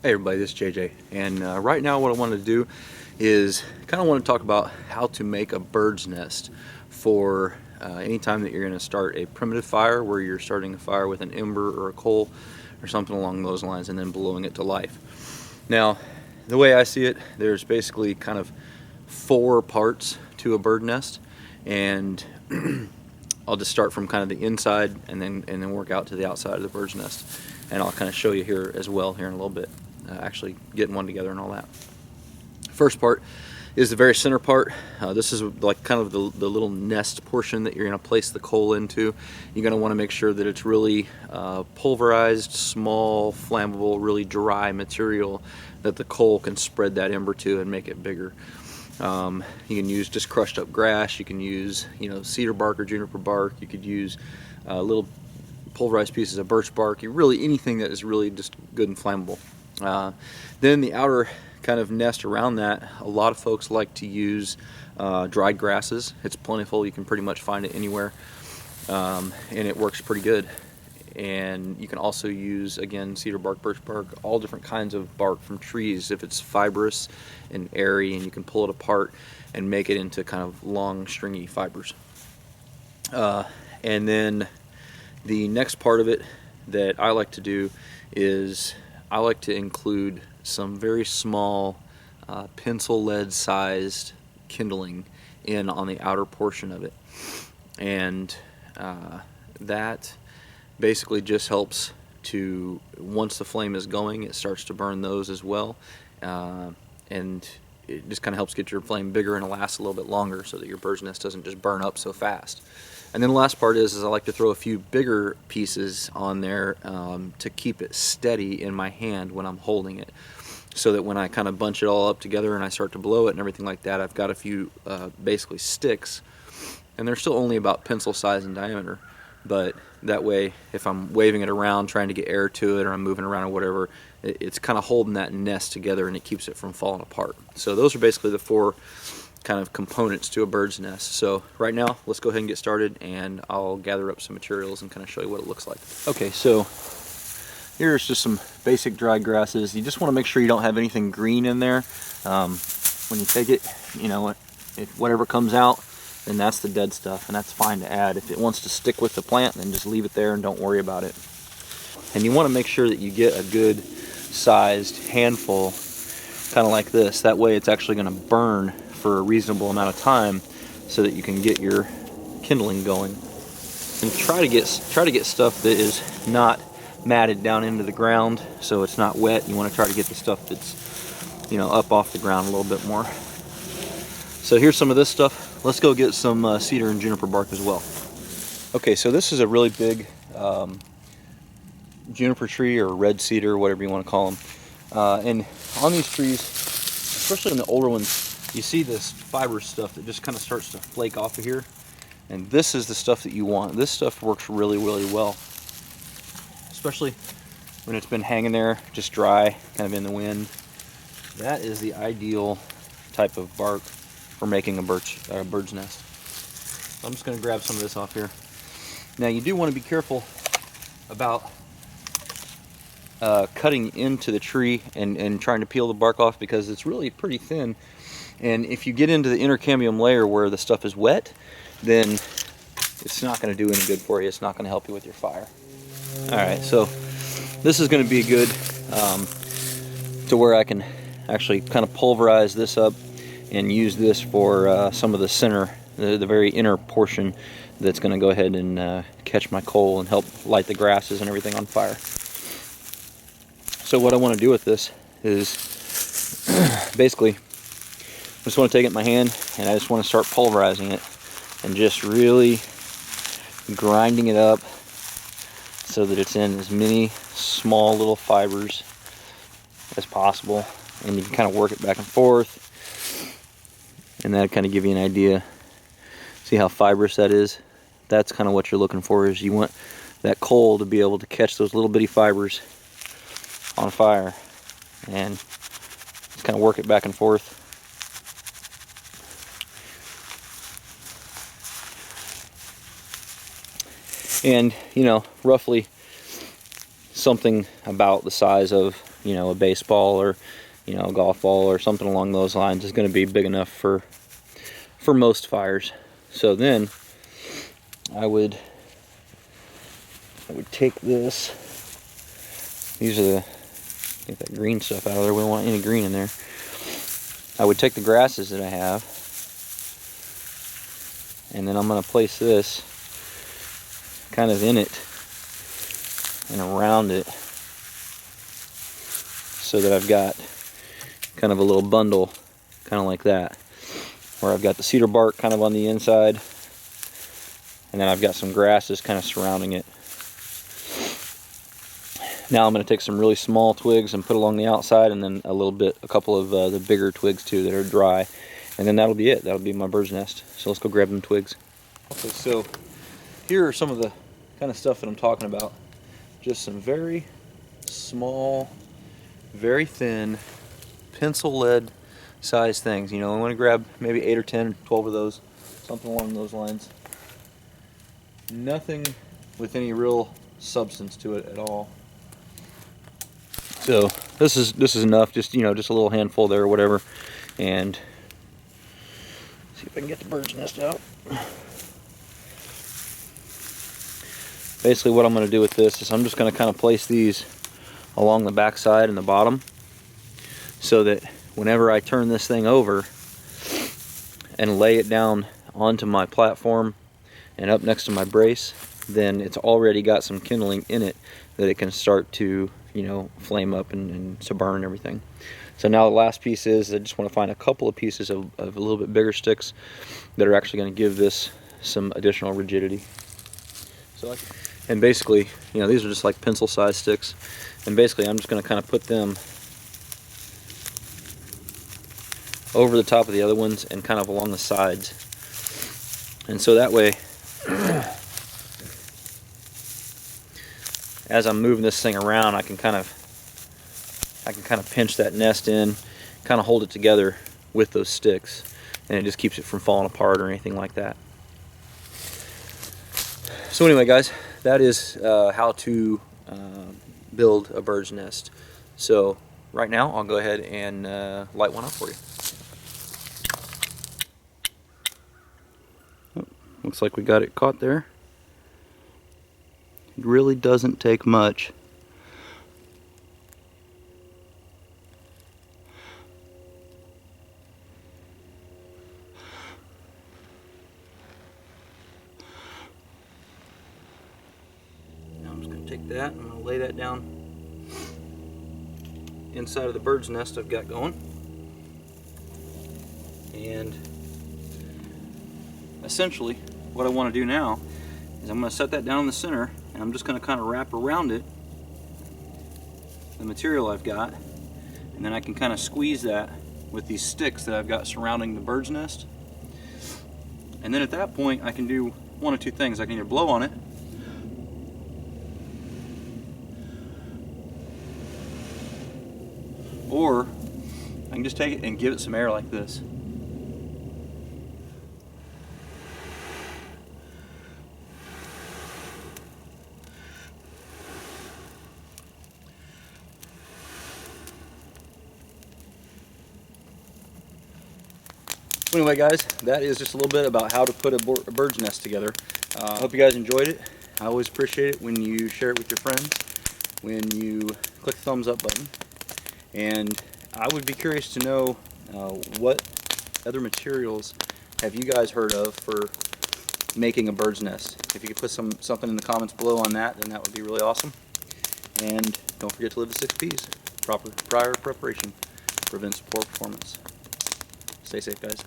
Hey everybody, this is JJ, and right now what I want to do is kind of want to talk about how to make a bird's nest for any time that you're going to start a primitive fire, where you're starting a fire with an ember or a coal or something along those lines and then blowing it to life. Now, the way I see it, there's basically kind of 4 parts to a bird nest, and I'll just start from kind of the inside and then work out to the outside of the bird's nest, and I'll kind of show you here as well here in a little bit. Actually getting one together and all that. First part is the very center part. This is like kind of the little nest portion that you're going to place the coal into. You're going to want to make sure that it's really pulverized, small, flammable, really dry material that the coal can spread that ember to and make it bigger. You can use just crushed up grass. You can use, cedar bark or juniper bark. You could use little pulverized pieces of birch bark. Really anything that is really just good and flammable. Then the outer kind of nest around that, a lot of folks like to use dried grasses. It's plentiful, you can pretty much find it anywhere, and it works pretty good. And you can also use, again, cedar bark, birch bark, all different kinds of bark from trees if it's fibrous and airy, and you can pull it apart and make it into kind of long stringy fibers. And then the next part of it that I like to do is I like to include some very small pencil lead sized kindling in on the outer portion of it, and that basically just helps to, once the flame is going, it starts to burn those as well, and it just kind of helps get your flame bigger and last a little bit longer so that your bird's nest doesn't just burn up so fast. And then the last part is I like to throw a few bigger pieces on there to keep it steady in my hand when I'm holding it, so that when I kind of bunch it all up together and I start to blow it and everything like that, I've got a few basically sticks, and they're still only about pencil size in diameter, but that way if I'm waving it around trying to get air to it, or I'm moving around or whatever, it's kind of holding that nest together and it keeps it from falling apart. So those are basically the 4 kind of components to a bird's nest. So right now let's go ahead and get started, and I'll gather up some materials and kind of show you what it looks like. Okay, so here's just some basic dried grasses. You just want to make sure you don't have anything green in there. When you take it, if whatever comes out, then that's the dead stuff, and that's fine to add. If it wants to stick with the plant, then just leave it there and don't worry about it. And you want to make sure that you get a good sized handful, kind of like this. That way it's actually going to burn for a reasonable amount of time so that you can get your kindling going. And try to get stuff that is not matted down into the ground so it's not wet. You want to try to get the stuff that's up off the ground a little bit more. So here's some of this stuff. Let's go get some cedar and juniper bark as well. Okay, so this is a really big juniper tree, or red cedar, whatever you want to call them. And on these trees, especially in the older ones, you see this fiber stuff that just kind of starts to flake off of here, and this is the stuff that you want. This stuff works really, really well, especially when it's been hanging there just dry, kind of in the wind. That is the ideal type of bark for making a bird's nest. So I'm just going to grab some of this off here. Now you do want to be careful about cutting into the tree and trying to peel the bark off, because it's really pretty thin, and if you get into the intercambium layer where the stuff is wet, then it's not going to do any good for you. It's not going to help you with your fire. Alright, so this is going to be good to where I can actually kind of pulverize this up and use this for some of the center, the very inner portion that's going to go ahead and catch my coal and help light the grasses and everything on fire. So what I want to do with this is basically I just want to take it in my hand and I just want to start pulverizing it and just really grinding it up so that it's in as many small little fibers as possible, and you can kind of work it back and forth, and that'll kind of give you an idea. See how fibrous that is? That's kind of what you're looking for, is you want that coal to be able to catch those little bitty fibers on fire, and just kind of work it back and forth. And roughly something about the size of you know, a baseball or, you know, a golf ball or something along those lines is going to be big enough for most fires. So then I would take this. These are the, get that green stuff out of there. We don't want any green in there. I would take the grasses that I have, and then I'm going to place this kind of in it and around it, so that I've got kind of a little bundle, kind of like that, where I've got the cedar bark kind of on the inside, and then I've got some grasses kind of surrounding it. Now I'm going to take some really small twigs and put along the outside, and then a couple of the bigger twigs too that are dry, and then that'll be it. That'll be my bird's nest. So let's go grab them twigs. Okay, so here are some of the kind of stuff that I'm talking about. Just some very small, very thin, pencil lead size things. You know, I want to grab maybe 8 or 10, 12 of those, something along those lines. Nothing with any real substance to it at all. So this is enough. Just, you know, just a little handful there or whatever. And see if I can get the bird's nest out. Basically, what I'm going to do with this is I'm just going to kind of place these along the back side and the bottom, so that whenever I turn this thing over and lay it down onto my platform and up next to my brace, then it's already got some kindling in it that it can start to, you know, flame up and to burn and everything. So now the last piece is I just want to find a couple of pieces of a little bit bigger sticks that are actually going to give this some additional rigidity. So and basically, you know, these are just like pencil sized sticks, and basically I'm just going to kind of put them over the top of the other ones and kind of along the sides, and so that way as I'm moving this thing around, I can kind of pinch that nest in, kind of hold it together with those sticks, and it just keeps it from falling apart or anything like that. So anyway, guys, that is how to build a bird's nest. So right now I'll go ahead and light one up for you. Oh, looks like we got it caught there. It really doesn't take much. Now I'm just going to take that and I'm going to lay that down inside of the bird's nest I've got going. And essentially what I want to do now is I'm going to set that down in the center, and I'm just going to kind of wrap around it the material I've got, and then I can kind of squeeze that with these sticks that I've got surrounding the bird's nest. And then at that point I can do one of two things. I can either blow on it, or I can just take it and give it some air like this. Anyway, guys, that is just a little bit about how to put a bird's nest together. I hope you guys enjoyed it. I always appreciate it when you share it with your friends, when you click the thumbs up button. And I would be curious to know what other materials have you guys heard of for making a bird's nest. If you could put something in the comments below on that, then that would be really awesome. And don't forget to live the 6 P's. Prior preparation prevents poor performance. Stay safe, guys.